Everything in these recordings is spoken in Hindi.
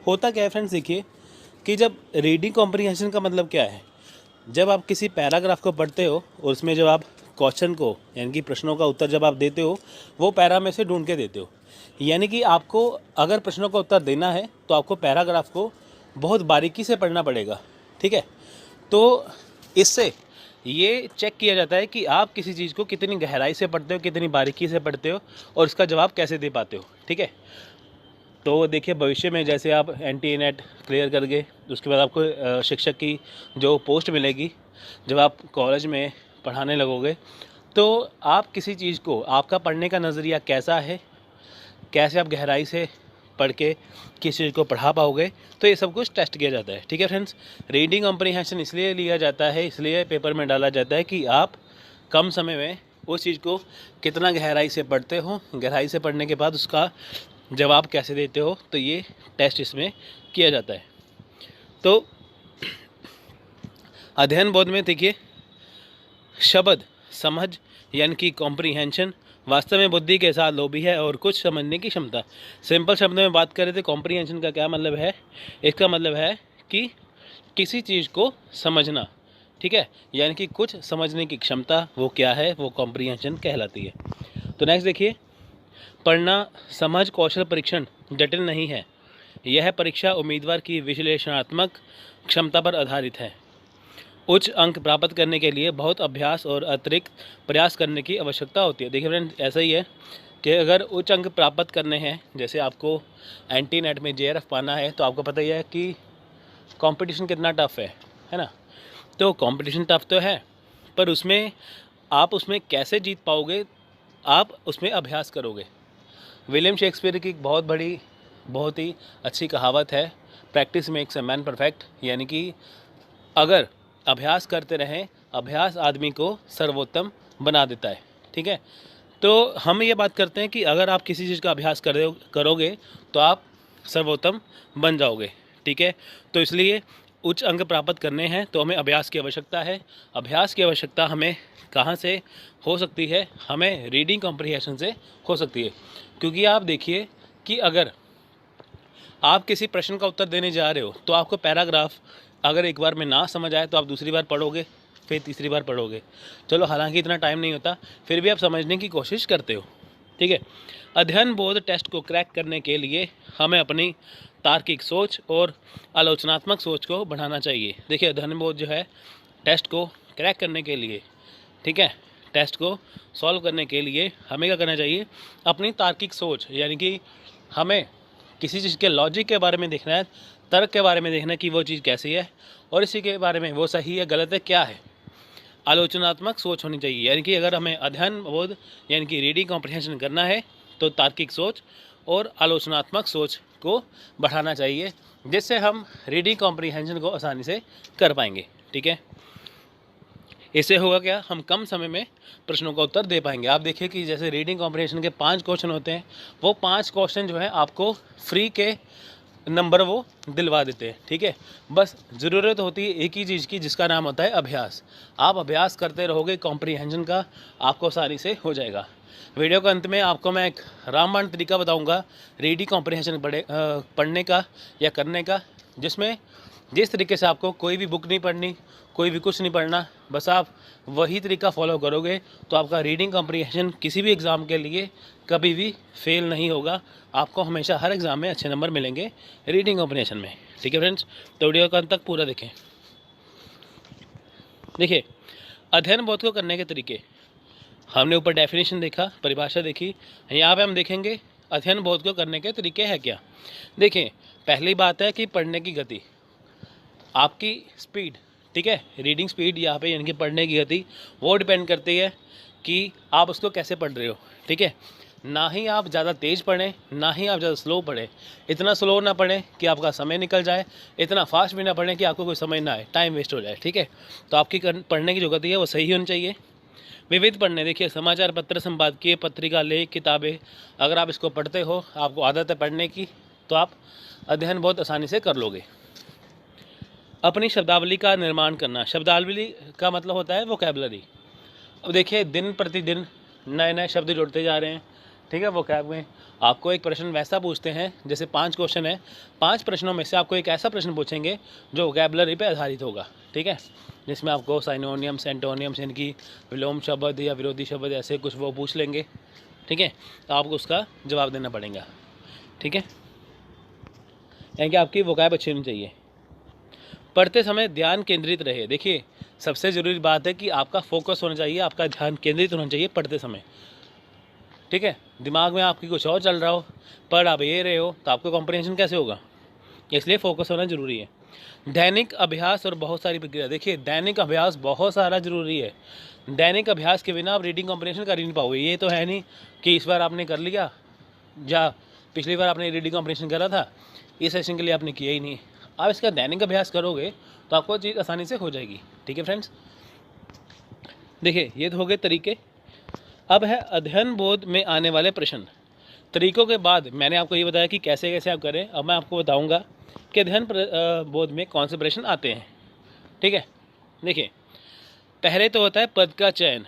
होता क्या है फ्रेंड्स, देखिए कि जब रीडिंग कॉम्प्रिहेंशन का मतलब क्या है, जब आप किसी पैराग्राफ को पढ़ते हो और उसमें जब आप क्वेश्चन को यानी कि प्रश्नों का उत्तर जब आप देते हो वो पैरा में से ढूंढ के देते हो। यानी कि आपको अगर प्रश्नों का उत्तर देना है तो आपको पैराग्राफ को बहुत बारीकी से पढ़ना पड़ेगा, ठीक है। तो इससे ये चेक किया जाता है कि आप किसी चीज़ को कितनी गहराई से पढ़ते हो, कितनी बारीकी से पढ़ते हो और इसका जवाब कैसे दे पाते हो, ठीक है। तो देखिए भविष्य में जैसे आप एनटीए नेट क्लियर कर गए, उसके बाद आपको शिक्षक की जो पोस्ट मिलेगी, जब आप कॉलेज में पढ़ाने लगोगे तो आप किसी चीज़ को, आपका पढ़ने का नज़रिया कैसा है, कैसे आप गहराई से पढ़ के किसी चीज़ को पढ़ा पाओगे, तो ये सब कुछ टेस्ट किया जाता है, ठीक है फ्रेंड्स। रीडिंग कॉम्प्रिहेंशन इसलिए लिया जाता है, इसलिए पेपर में डाला जाता है कि आप कम समय में उस चीज़ को कितना गहराई से पढ़ते हो, गहराई से पढ़ने के बाद उसका जवाब कैसे देते हो, तो ये टेस्ट इसमें किया जाता है। तो अध्ययन बोध में देखिए शब्द समझ यानी कि कॉम्प्रिहेंशन वास्तव में बुद्धि के साथ लोभी है और कुछ समझने की क्षमता। सिंपल शब्दों में बात करें तो कॉम्प्रिहेंशन का क्या मतलब है, इसका मतलब है कि किसी चीज़ को समझना, ठीक है, यानी कि कुछ समझने की क्षमता, वो क्या है, वो कॉम्प्रिहेंशन कहलाती है। तो नेक्स्ट देखिए, पढ़ना समझ कौशल परीक्षण जटिल नहीं है, यह परीक्षा उम्मीदवार की विश्लेषणात्मक क्षमता पर आधारित है। उच्च अंक प्राप्त करने के लिए बहुत अभ्यास और अतिरिक्त प्रयास करने की आवश्यकता होती है। देखिए फ्रेंड, ऐसा ही है कि अगर उच्च अंक प्राप्त करने हैं, जैसे आपको एंटी नेट में जेआरएफ पाना है, तो आपको पता ही है कि कंपटीशन कितना टफ़ है ना। तो कंपटीशन टफ़ तो है, पर उसमें आप उसमें कैसे जीत पाओगे, आप उसमें अभ्यास करोगे। विलियम शेक्सपियर की एक बहुत ही अच्छी कहावत है, practice makes a man perfect, यानी कि अगर अभ्यास करते रहें, अभ्यास आदमी को सर्वोत्तम बना देता है, ठीक है। तो हम ये बात करते हैं कि अगर आप किसी चीज़ का अभ्यास करोगे तो आप सर्वोत्तम बन जाओगे, ठीक है। तो इसलिए उच्च अंक प्राप्त करने हैं तो हमें अभ्यास की आवश्यकता है। अभ्यास की आवश्यकता हमें कहाँ से हो सकती है, हमें रीडिंग कॉम्प्रिहेंशन से हो सकती है। क्योंकि आप देखिए कि अगर आप किसी प्रश्न का उत्तर देने जा रहे हो तो आपको पैराग्राफ अगर एक बार में ना समझ आए तो आप दूसरी बार पढ़ोगे, फिर तीसरी बार पढ़ोगे। चलो हालांकि इतना टाइम नहीं होता, फिर भी आप समझने की कोशिश करते हो, ठीक है। अध्ययन बोध टेस्ट को क्रैक करने के लिए हमें अपनी तार्किक सोच और आलोचनात्मक सोच को बढ़ाना चाहिए। देखिए अध्ययन बोध जो है टेस्ट को क्रैक करने के लिए, ठीक है, टेस्ट को सॉल्व करने के लिए हमें क्या करना चाहिए, अपनी तार्किक सोच, यानी कि हमें किसी चीज़ के लॉजिक के बारे में देखना है, तर्क के बारे में देखना है कि वो चीज़ कैसी है और इसी के बारे में वो सही है गलत है क्या है। आलोचनात्मक सोच होनी चाहिए, यानी कि अगर हमें अध्ययन बोध यानी कि रीडिंग कॉम्प्रिहेंशन करना है तो तार्किक सोच और आलोचनात्मक सोच को बढ़ाना चाहिए, जिससे हम रीडिंग कॉम्प्रिहेंशन को आसानी से कर पाएंगे, ठीक है। इससे होगा क्या, हम कम समय में प्रश्नों का उत्तर दे पाएंगे। आप देखिए कि जैसे रीडिंग कॉम्प्रिहेंशन के 5 क्वेश्चन होते हैं, वो 5 क्वेश्चन जो है आपको फ्री के नंबर वो दिलवा देते हैं, ठीक है। बस ज़रूरत होती है एक ही चीज़ की, जिसका नाम होता है अभ्यास। आप अभ्यास करते रहोगे, कॉम्प्रिहेंशन का आपको आसानी से हो जाएगा। वीडियो के अंत में आपको मैं एक रामबाण तरीका बताऊंगा रीडिंग कॉम्प्रिहेंशन पढ़ने का या करने का, जिसमें जिस तरीके से आपको कोई भी बुक नहीं पढ़नी, कोई भी कुछ नहीं पढ़ना, बस आप वही तरीका फॉलो करोगे तो आपका रीडिंग कॉम्प्रिहेंशन किसी भी एग्ज़ाम के लिए कभी भी फेल नहीं होगा। आपको हमेशा हर एग्ज़ाम में अच्छे नंबर मिलेंगे रीडिंग कॉम्प्रिहेंशन में, ठीक है फ्रेंड्स। तो वीडियो का अंत तक पूरा देखें। देखिए अध्ययन बोध को करने के तरीके, हमने ऊपर डेफिनेशन देखा, परिभाषा देखी, यहाँ पे हम देखेंगे अध्ययन बोध को करने के तरीके हैं क्या। देखिए पहली बात है कि पढ़ने की गति, आपकी स्पीड, ठीक है, रीडिंग स्पीड यहाँ पे यानी कि पढ़ने की गति, वो डिपेंड करती है कि आप उसको कैसे पढ़ रहे हो, ठीक है। ना ही आप ज़्यादा तेज़ पढ़ें, ना ही आप ज़्यादा स्लो पढ़ें। इतना स्लो ना पढ़ें कि आपका समय निकल जाए, इतना फास्ट भी ना पढ़ें कि आपको कोई समझ ना आए, टाइम वेस्ट हो जाए, ठीक है। तो आपकी पढ़ने की जो गति है वो सही होनी चाहिए। विविध पढ़ने, देखिए समाचार पत्र, संपादकीय, पत्रिका, लेख, किताबें, अगर आप इसको पढ़ते हो, आपको आदत है पढ़ने की, तो आप अध्ययन बहुत आसानी से कर लोगे। अपनी शब्दावली का निर्माण करना, शब्दावली का मतलब होता है वोकैबुलरी। अब देखिए दिन प्रतिदिन नए नए शब्द जुड़ते जा रहे हैं, ठीक है। वोकैब में आपको एक प्रश्न वैसा पूछते हैं, जैसे 5 क्वेश्चन है, 5 प्रश्नों में से आपको एक ऐसा प्रश्न पूछेंगे जो वोकैबलरी पे आधारित होगा, ठीक है, जिसमें आपको साइनोनियम्स, एंटोनियम्स, यानी कि विलोम शब्द या विरोधी शब्द ऐसे कुछ वो पूछ लेंगे, ठीक है। तो आपको उसका जवाब देना पड़ेगा, ठीक है। यानी कि आपकी वोकैब अच्छी होनी चाहिए। पढ़ते समय ध्यान केंद्रित रहे। देखिए, सबसे ज़रूरी बात है कि आपका फोकस होना चाहिए, आपका ध्यान केंद्रित होना चाहिए पढ़ते समय, ठीक है। दिमाग में आपकी कुछ और चल रहा हो, पढ़ आप ये रहे हो, तो आपको कॉम्प्रिहेंशन कैसे होगा, इसलिए फोकस होना ज़रूरी है। दैनिक अभ्यास और बहुत सारी प्रक्रिया। देखिए, दैनिक अभ्यास बहुत सारा ज़रूरी है। दैनिक अभ्यास के बिना आप रीडिंग कॉम्प्रिहेंशन कर ही नहीं पाओगे। ये तो है नहीं कि इस बार आपने कर लिया या पिछली बार आपने रीडिंग कॉम्प्रिहेंशन करा था, इस सेशन के लिए आपने किया ही नहीं। आप इसका दैनिक अभ्यास करोगे तो आपको चीज़ आसानी से हो जाएगी, ठीक है फ्रेंड्स। देखिए, ये तो हो गए तरीके। अब है अध्ययन बोध में आने वाले प्रश्न। तरीकों के बाद मैंने आपको ये बताया कि कैसे कैसे आप करें। अब मैं आपको बताऊंगा कि अध्ययन बोध में कौन से प्रश्न आते हैं, ठीक है। देखिए, पहले तो होता है पद का चयन।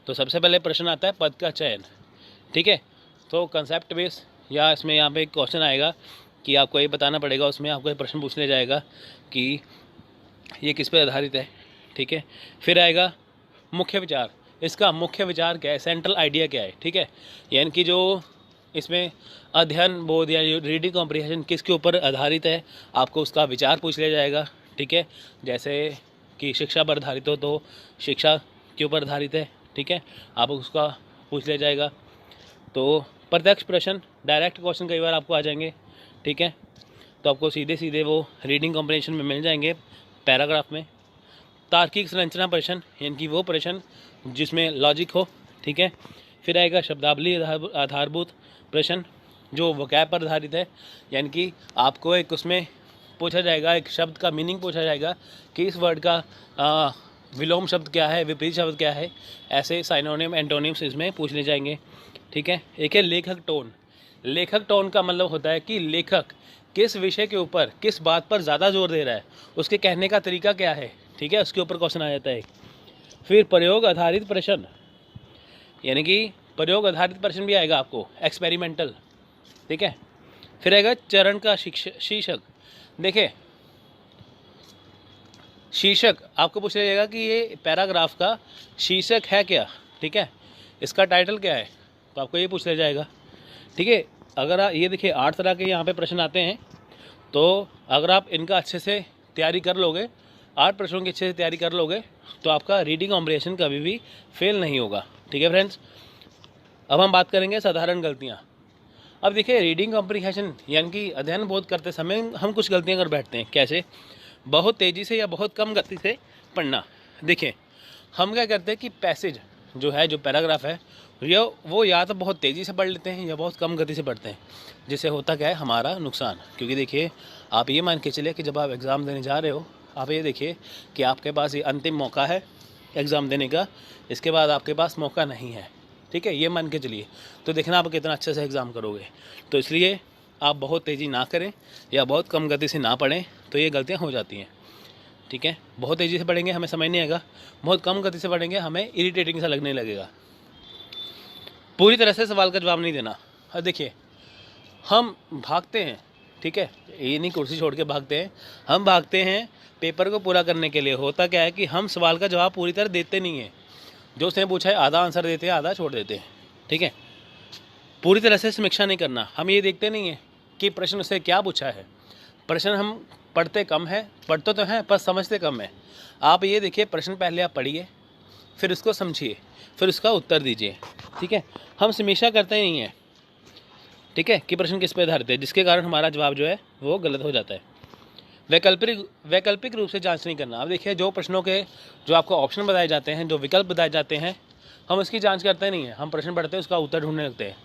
तो सबसे पहले प्रश्न आता है पद का चयन, ठीक है। तो कंसेप्ट बेस या इसमें यहाँ पे एक क्वेश्चन आएगा कि आपको ये बताना पड़ेगा, उसमें आपको एक प्रश्न पूछ लिया जाएगा कि ये किस पर आधारित है, ठीक है। फिर आएगा मुख्य विचार। इसका मुख्य विचार क्या है, सेंट्रल आइडिया क्या है, ठीक है। यानी कि जो इसमें अध्ययन बोध या रीडिंग कॉम्प्रिहेंशन किसके ऊपर आधारित है, आपको उसका विचार पूछ लिया जाएगा, ठीक है। जैसे कि शिक्षा पर आधारित हो तो शिक्षा के ऊपर आधारित है, ठीक है, आप उसका पूछ लिया जाएगा। तो प्रत्यक्ष प्रश्न, डायरेक्ट क्वेश्चन कई बार आपको आ जाएंगे, ठीक है। तो आपको सीधे सीधे वो रीडिंग कॉम्प्रिहेंशन में मिल जाएंगे पैराग्राफ में। तार्किक संरचना प्रश्न, यानी कि वो प्रश्न जिसमें लॉजिक हो, ठीक है। फिर आएगा शब्दावली आधारभूत प्रश्न जो वोकैब पर आधारित है, यानी कि आपको एक उसमें पूछा जाएगा, एक शब्द का मीनिंग पूछा जाएगा कि इस वर्ड का विलोम शब्द क्या है, विपरीत शब्द क्या है, ऐसे साइनोनिम एंटोनिम्स इसमें पूछ ले जाएंगे, ठीक है। एक है लेखक टोन। लेखक टोन का मतलब होता है कि लेखक किस विषय के ऊपर, किस बात पर ज़्यादा जोर दे रहा है, उसके कहने का तरीका क्या है, ठीक है, उसके ऊपर क्वेश्चन आ जाता है। फिर प्रयोग आधारित प्रश्न, यानी कि प्रयोग आधारित प्रश्न भी आएगा आपको, एक्सपेरिमेंटल, ठीक है। फिर आएगा चरण का शीर्षक। देखिए, शीर्षक आपको पूछ लिया जाएगा कि ये पैराग्राफ का शीर्षक है क्या, ठीक है, इसका टाइटल क्या है, तो आपको ये पूछ लिया जाएगा, ठीक है। अगर आप ये देखिए 8 तरह के यहाँ पे प्रश्न आते हैं, तो अगर आप इनका अच्छे से तैयारी कर लोगे, 8 प्रश्नों की अच्छे से तैयारी कर लोगे, तो आपका रीडिंग कॉम्प्रिहेंशन कभी भी फेल नहीं होगा, ठीक है फ्रेंड्स। अब हम बात करेंगे साधारण गलतियाँ। अब देखिए, रीडिंग कॉम्प्रिहेंशन यानी कि अध्ययन बोध करते समय हम कुछ गलतियाँ कर बैठते हैं। कैसे? बहुत तेज़ी से या बहुत कम गति से पढ़ना। देखिए, हम क्या करते हैं कि पैसेज जो है, जो पैराग्राफ है, वो या तो बहुत तेज़ी से पढ़ लेते हैं या बहुत कम गति से पढ़ते हैं, जिससे होता क्या है, हमारा नुकसान। क्योंकि देखिए, आप ये मान के चलिए कि जब आप एग्ज़ाम देने जा रहे हो, आप ये देखिए कि आपके पास ये अंतिम मौका है एग्ज़ाम देने का, इसके बाद आपके पास मौका नहीं है, ठीक है, ये मान के चलिए। तो देखना आप कितना अच्छे से एग्ज़ाम करोगे। तो इसलिए आप बहुत तेज़ी ना करें या बहुत कम गति से ना पढ़ें, तो ये गलतियाँ हो जाती हैं, ठीक है। बहुत तेज़ी से पढ़ेंगे हमें समझ नहीं आएगा, बहुत कम गति से पढ़ेंगे हमें इरिटेटिंग सा लगने लगेगा। पूरी तरह से सवाल का जवाब नहीं देना। और देखिए, हम भागते हैं, ठीक है, ये नहीं कुर्सी छोड़ के भागते हैं, हम भागते हैं पेपर को पूरा करने के लिए। होता क्या है कि हम सवाल का जवाब पूरी तरह देते नहीं हैं। जो उसने पूछा है आधा आंसर देते हैं, आधा छोड़ देते हैं, ठीक है। पूरी तरह से समीक्षा नहीं करना। हम ये देखते नहीं हैं कि प्रश्न से क्या पूछा है। प्रश्न हम पढ़ते कम है, पढ़ते तो हैं पर समझते कम है। आप ये देखिए, प्रश्न पहले आप पढ़िए, फिर उसको समझिए, फिर उसका उत्तर दीजिए, ठीक है। हम समीक्षा करते नहीं हैं, ठीक है, कि प्रश्न किस पे आधारित है, जिसके कारण हमारा जवाब जो है वो गलत हो जाता है। वैकल्पिक रूप से जांच नहीं करना। अब देखिए, जो प्रश्नों के जो आपको ऑप्शन बताए जाते हैं, जो विकल्प बताए जाते हैं, हम उसकी जांच करते नहीं हैं। हम प्रश्न पढ़ते हैं, उसका उत्तर ढूंढने लगते हैं।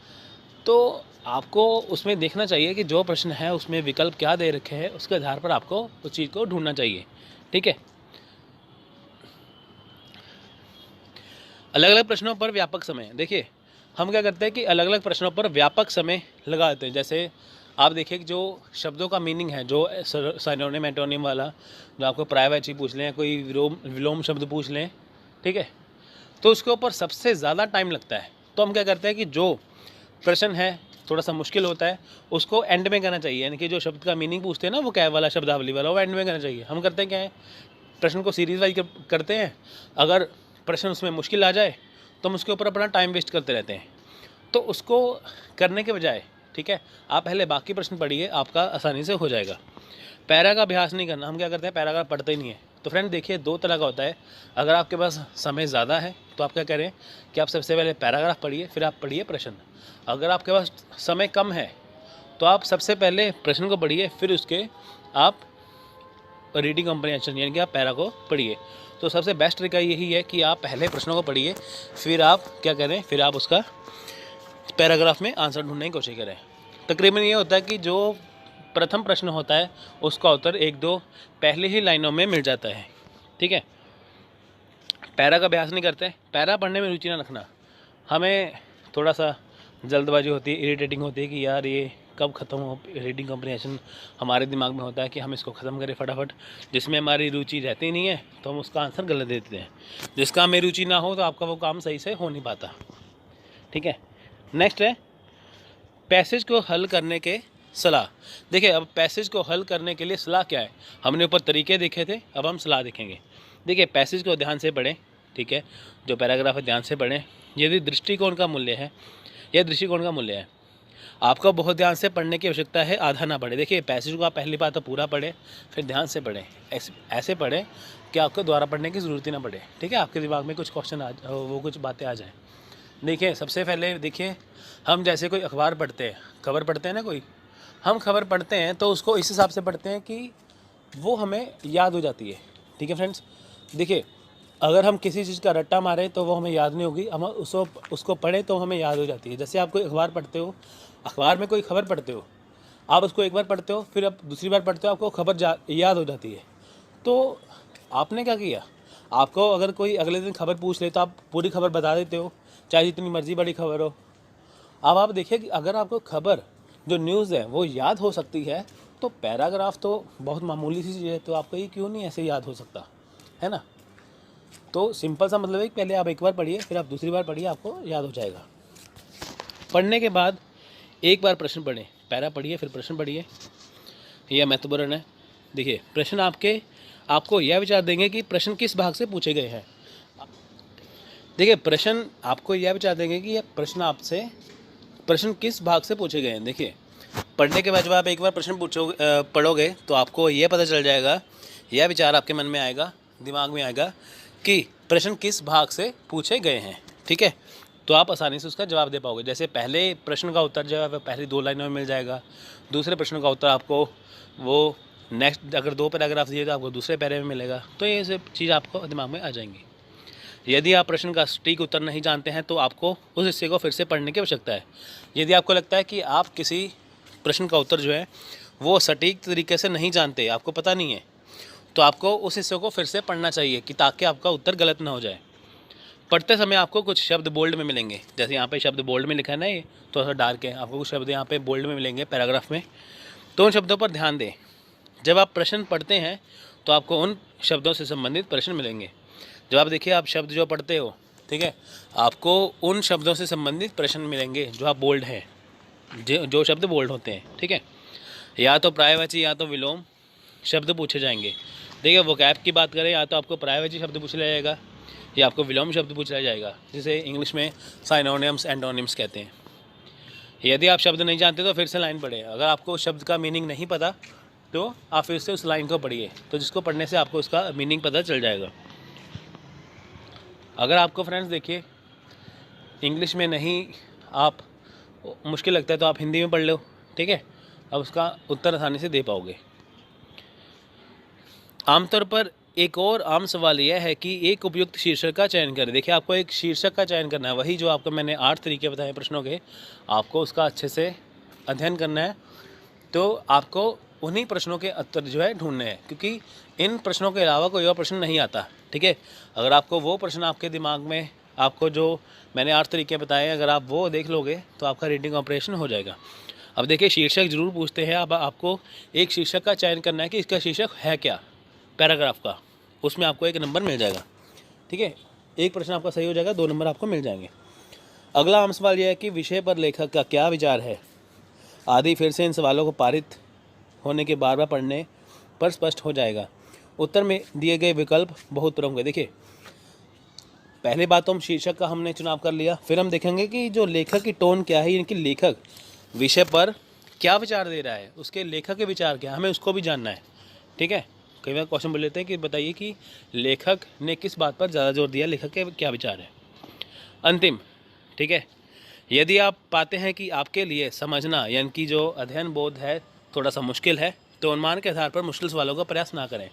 तो आपको उसमें देखना चाहिए कि जो प्रश्न है उसमें विकल्प क्या दे रखे हैं, उसके आधार पर आपको उस चीज़ को ढूंढना चाहिए, ठीक है। अलग अलग प्रश्नों पर व्यापक समय। देखिए, हम क्या करते हैं कि अलग अलग प्रश्नों पर व्यापक समय लगा देते हैं। जैसे आप देखिए कि जो शब्दों का मीनिंग है, जो सिनोनिम एंटोनिम वाला, जो आपको प्रायवाची पूछ लें, कोई विलोम शब्द पूछ लें, ठीक है, तो उसके ऊपर सबसे ज़्यादा टाइम लगता है। तो हम क्या करते हैं कि जो प्रश्न है थोड़ा सा मुश्किल होता है, उसको एंड में करना चाहिए। यानी कि जो शब्द का मीनिंग पूछते हैं ना, वो क्या वाला शब्दावली वाला, वो एंड में करना चाहिए। हम करते हैं क्या है, प्रश्न को सीरीज वाइज करते हैं। अगर प्रश्न उसमें मुश्किल आ जाए तो हम उसके ऊपर अपना टाइम वेस्ट करते रहते हैं। तो उसको करने के बजाय, ठीक है, आप पहले बाकी प्रश्न पढ़िए, आपका आसानी से हो जाएगा। पैरा का अभ्यास नहीं करना। हम क्या करते हैं, पैराग्राफ पढ़ते ही नहीं है। तो फ्रेंड देखिए, दो तरह का होता है। अगर आपके पास समय ज़्यादा है तो आप क्या करें कि आप सबसे पहले पैराग्राफ पढ़िए, फिर आप पढ़िए प्रश्न। अगर आपके पास समय कम है तो आप सबसे पहले प्रश्न को पढ़िए, फिर उसके आप रीडिंग कॉम्प्रिहेंशन यानी कि आप पैरा को पढ़िए। तो सबसे बेस्ट तरीका यही है कि आप पहले प्रश्नों को पढ़िए, फिर आप क्या करें, फिर आप उसका पैराग्राफ में आंसर ढूंढने की कोशिश करें। तकरीबन ये होता है कि जो प्रथम प्रश्न होता है उसका उत्तर एक दो पहले ही लाइनों में मिल जाता है। ठीक है, पैरा का अभ्यास नहीं करते, पैरा पढ़ने में रुचि ना रखना। हमें थोड़ा सा जल्दबाजी होती है, इरिटेटिंग होती है कि यार ये कब ख़त्म हो। रीडिंग कॉम्प्रिहेंशन हमारे दिमाग में होता है कि हम इसको ख़त्म करें फटाफट, जिसमें हमारी रुचि रहती नहीं है तो हम उसका आंसर गलत देते हैं। जिसका हमें रुचि ना हो तो आपका वो काम सही से हो नहीं पाता। ठीक है, नेक्स्ट है पैसेज को हल करने के सलाह। देखिए, अब पैसेज को हल करने के लिए सलाह क्या है, हमने ऊपर तरीके देखे थे, अब हम सलाह देखेंगे। देखिए, पैसेज को ध्यान से पढ़ें, ठीक है, जो पैराग्राफ है ध्यान से पढ़ें। यदि दृष्टिकोण का मूल्य है, यह दृष्टिकोण का मूल्य है, आपको बहुत ध्यान से पढ़ने की आवश्यकता है, आधा ना पढ़े। देखिए, पैसेज को आप पहली बात तो पूरा पढ़ें, फिर ध्यान से पढ़ें। ऐसे पढ़ें कि आपको दोबारा पढ़ने की ज़रूरत ही ना पड़े। ठीक है, आपके दिमाग में कुछ क्वेश्चन वो कुछ बातें आ जाएँ। देखिए, सबसे पहले देखिए, हम जैसे कोई अखबार पढ़ते हैं, खबर पढ़ते हैं ना कोई, हम खबर पढ़ते हैं तो उसको इस हिसाब से पढ़ते हैं कि वो हमें याद हो जाती है। ठीक है फ्रेंड्स, देखिए, अगर हम किसी चीज़ का रट्टा मारें तो वो हमें याद नहीं होगी, हम उसको पढ़ें तो हमें याद हो जाती है। जैसे आप कोई अखबार पढ़ते हो, अखबार में कोई खबर पढ़ते हो, आप उसको एक बार पढ़ते हो, फिर आप दूसरी बार पढ़ते हो, आपको खबर याद हो जाती है। तो आपने क्या किया, आपको अगर कोई अगले दिन खबर पूछ ले तो आप पूरी खबर बता देते हो, चाहे जितनी मर्जी बड़ी खबर हो। अब आप देखिए कि अगर आपको खबर जो न्यूज़ है वो याद हो सकती है तो पैराग्राफ तो बहुत मामूली सी चीज़ है, तो आपको ये क्यों नहीं ऐसे याद हो सकता है ना। तो सिंपल सा मतलब है कि पहले आप एक बार पढ़िए, फिर आप दूसरी बार पढ़िए, आपको याद हो जाएगा। पढ़ने के बाद एक बार प्रश्न पढ़ें, पैरा पढ़िए फिर प्रश्न पढ़िए, यह महत्वपूर्ण है। देखिए, प्रश्न आपको यह विचार देंगे कि प्रश्न किस भाग से पूछे गए हैं। देखिए, प्रश्न आपको यह विचार देंगे कि यह प्रश्न किस भाग से पूछे गए हैं। देखिए, पढ़ने के बाद जब आप एक बार प्रश्न पढ़ोगे तो आपको यह पता चल जाएगा, यह विचार आपके मन में आएगा, दिमाग में आएगा कि प्रश्न किस भाग से पूछे गए हैं। ठीक है, तो आप आसानी से उसका जवाब दे पाओगे। जैसे पहले प्रश्न का उत्तर जो है वह पहली 2 लाइनों में मिल जाएगा, दूसरे प्रश्न का उत्तर आपको वो नेक्स्ट अगर 2 पैराग्राफ दिए तो आपको दूसरे पैरे में मिलेगा। तो ये सब चीज़ आपको दिमाग में आ जाएंगी। यदि आप प्रश्न का सटीक उत्तर नहीं जानते हैं तो आपको उस हिस्से को फिर से पढ़ने की आवश्यकता है। यदि आपको लगता है कि आप किसी प्रश्न का उत्तर जो है वो सटीक तरीके से नहीं जानते, आपको पता नहीं है, तो आपको उस हिस्से को फिर से पढ़ना चाहिए कि ताकि आपका उत्तर गलत ना हो जाए। पढ़ते समय आपको कुछ शब्द बोल्ड में मिलेंगे, जैसे यहाँ पे शब्द बोल्ड में लिखा है ना, ये थोड़ा सा डार्क है, आपको कुछ शब्द यहाँ पे बोल्ड में मिलेंगे पैराग्राफ में, तो उन शब्दों पर ध्यान दें। जब आप प्रश्न पढ़ते हैं तो आपको उन शब्दों से संबंधित प्रश्न मिलेंगे। जब आप देखिए, आप शब्द जो पढ़ते हो, ठीक है, आपको उन शब्दों से संबंधित प्रश्न मिलेंगे जो आप बोल्ड हैं, जो शब्द बोल्ड होते हैं। ठीक है, या तो पर्यायवाची या तो विलोम शब्द पूछे जाएंगे। देखिए, वोकैब की बात करें, या तो आपको पर्यायवाची शब्द पूछ लिया जाएगा या आपको विलोम शब्द पूछ लिया जाएगा, जिसे इंग्लिश में साइनोनिम्स एंटोनिम्स कहते हैं। यदि आप शब्द नहीं जानते तो फिर से लाइन पढ़ें। अगर आपको शब्द का मीनिंग नहीं पता तो आप फिर से उस लाइन को पढ़िए, तो जिसको पढ़ने से आपको उसका मीनिंग पता चल जाएगा। अगर आपको फ्रेंड्स देखिए इंग्लिश में नहीं आप मुश्किल लगता है तो आप हिंदी में पढ़ लो। ठीक है, अब उसका उत्तर आसानी से दे पाओगे। आमतौर पर एक और आम सवाल यह है कि एक उपयुक्त शीर्षक का चयन करें। देखिए, आपको एक शीर्षक का चयन करना है, वही जो आपको मैंने 8 तरीके बताए प्रश्नों के, आपको उसका अच्छे से अध्ययन करना है। तो आपको उन्हीं प्रश्नों के उत्तर जो है ढूंढने हैं, क्योंकि इन प्रश्नों के अलावा कोई और प्रश्न नहीं आता। ठीक है, अगर आपको वो प्रश्न आपके दिमाग में, आपको जो मैंने 8 तरीके बताए, अगर आप वो देख लोगे तो आपका रीडिंग ऑपरेशन हो जाएगा। अब देखिए, शीर्षक जरूर पूछते हैं। अब आपको एक शीर्षक का चयन करना है कि इसका शीर्षक है क्या पैराग्राफ का, उसमें आपको 1 नंबर मिल जाएगा। ठीक है, एक प्रश्न आपका सही हो जाएगा, 2 नंबर आपको मिल जाएंगे। अगला आम सवाल यह है कि विषय पर लेखक का क्या विचार है आदि फिर से इन सवालों को पारित होने के बार बार पढ़ने पर स्पष्ट हो जाएगा। उत्तर में दिए गए विकल्प बहुत प्रमुख है। देखिए, पहले बात तो हम शीर्षक का हमने चुनाव कर लिया, फिर हम देखेंगे कि जो लेखक की टोन क्या है, यानी कि लेखक विषय पर क्या विचार दे रहा है, उसके लेखक के विचार क्या, हमें उसको भी जानना है। ठीक है, कई बार क्वेश्चन बोल लेते हैं कि बताइए कि लेखक ने किस बात पर ज़्यादा जोर दिया, लेखक के क्या विचार है। अंतिम, ठीक है, यदि आप पाते हैं कि आपके लिए समझना यानी कि जो अध्ययन बोध है थोड़ा सा मुश्किल है, तो अनुमान के आधार पर मुश्किल सवालों का प्रयास ना करें।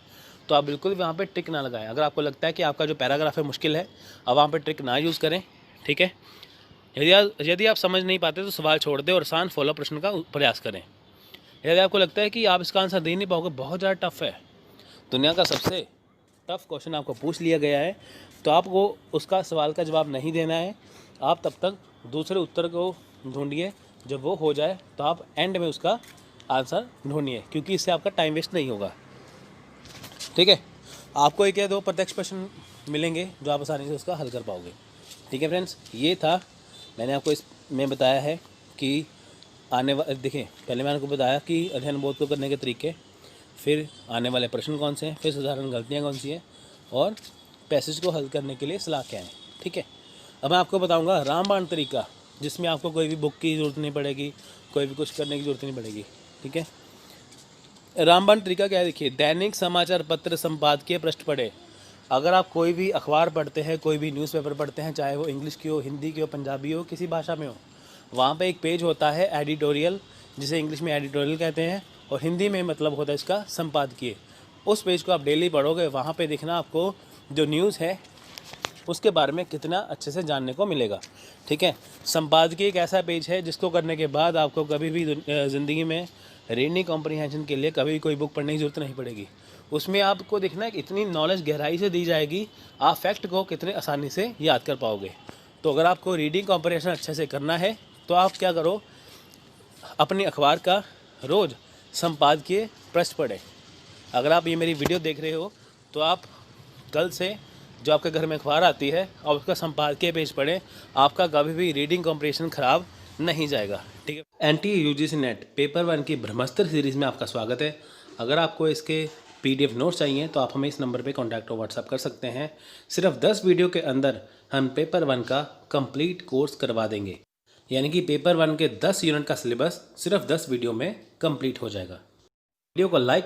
तो आप बिल्कुल वहाँ पे ट्रिक ना लगाएं। अगर आपको लगता है कि आपका जो पैराग्राफ है मुश्किल है, अब वहाँ पे ट्रिक ना यूज़ करें। ठीक है, यदि आप समझ नहीं पाते तो सवाल छोड़ दें और आसान फॉलो प्रश्न का प्रयास करें। यदि आपको लगता है कि आप इसका आंसर दे नहीं पाओगे, बहुत ज़्यादा टफ है, दुनिया का सबसे टफ क्वेश्चन आपको पूछ लिया गया है, तो आपको उसका सवाल का जवाब नहीं देना है। आप तब तक दूसरे उत्तर को ढूंढिए, जब वो हो जाए तो आप एंड में उसका आंसर ढूंढिए, क्योंकि इससे आपका टाइम वेस्ट नहीं होगा। ठीक है, आपको एक या दो प्रत्यक्ष प्रश्न मिलेंगे जो आप आसानी से उसका हल कर पाओगे। ठीक है फ्रेंड्स, ये था, मैंने आपको इसमें बताया है कि देखिए, पहले मैंने आपको बताया कि अध्ययन बोध को करने के तरीके, फिर आने वाले प्रश्न कौन से हैं, फिर साधारण गलतियाँ कौन सी हैं, और पैसेज को हल करने के लिए सलाह क्या है। ठीक है, अब मैं आपको बताऊंगा रामबाण तरीका, जिसमें आपको कोई भी बुक की ज़रूरत नहीं पड़ेगी, कोई भी कुछ करने की ज़रूरत नहीं पड़ेगी। ठीक है, रामबाण तरीका क्या है, देखिए, दैनिक समाचार पत्र संपादकीय पृष्ठ पढ़े। अगर आप कोई भी अखबार पढ़ते हैं, कोई भी न्यूज़पेपर पढ़ते हैं, चाहे वो इंग्लिश की हो, हिंदी की हो, पंजाबी हो, किसी भाषा में हो, वहाँ पे एक पेज होता है एडिटोरियल, जिसे इंग्लिश में एडिटोरियल कहते हैं और हिंदी में मतलब होता है इसका संपादकीय। उस पेज को आप डेली पढ़ोगे, वहाँ पे देखना आपको जो न्यूज़ है उसके बारे में कितना अच्छे से जानने को मिलेगा। ठीक है, संपादकीय एक ऐसा पेज है जिसको करने के बाद आपको कभी भी ज़िंदगी में रीडिंग कॉम्प्रीहेंशन के लिए कभी कोई बुक पढ़ने की ज़रूरत नहीं पड़ेगी। उसमें आपको देखना है कि इतनी नॉलेज गहराई से दी जाएगी, आप फैक्ट को कितने आसानी से याद कर पाओगे। तो अगर आपको रीडिंग कॉम्प्रीहेंशन अच्छे से करना है तो आप क्या करो, अपने अखबार का रोज़ संपादकीय पृष्ठ पढ़ें। अगर आप ये मेरी वीडियो देख रहे हो तो आप कल से जो आपके घर में अखबार आती है और उसका संपादकीय पेज पढ़ें, आपका कभी भी रीडिंग कॉम्प्रीहेंशन ख़राब नहीं जाएगा। ठीक है, NTA UGC नेट पेपर 1 की ब्रह्मास्त्र सीरीज़ में आपका स्वागत है। अगर आपको इसके PDF नोट्स चाहिए तो आप हमें इस नंबर पे कांटेक्ट और व्हाट्सअप कर सकते हैं। सिर्फ 10 वीडियो के अंदर हम पेपर 1 का कंप्लीट कोर्स करवा देंगे, यानी कि पेपर 1 के 10 यूनिट का सिलेबस सिर्फ 10 वीडियो में कंप्लीट हो जाएगा। वीडियो को लाइक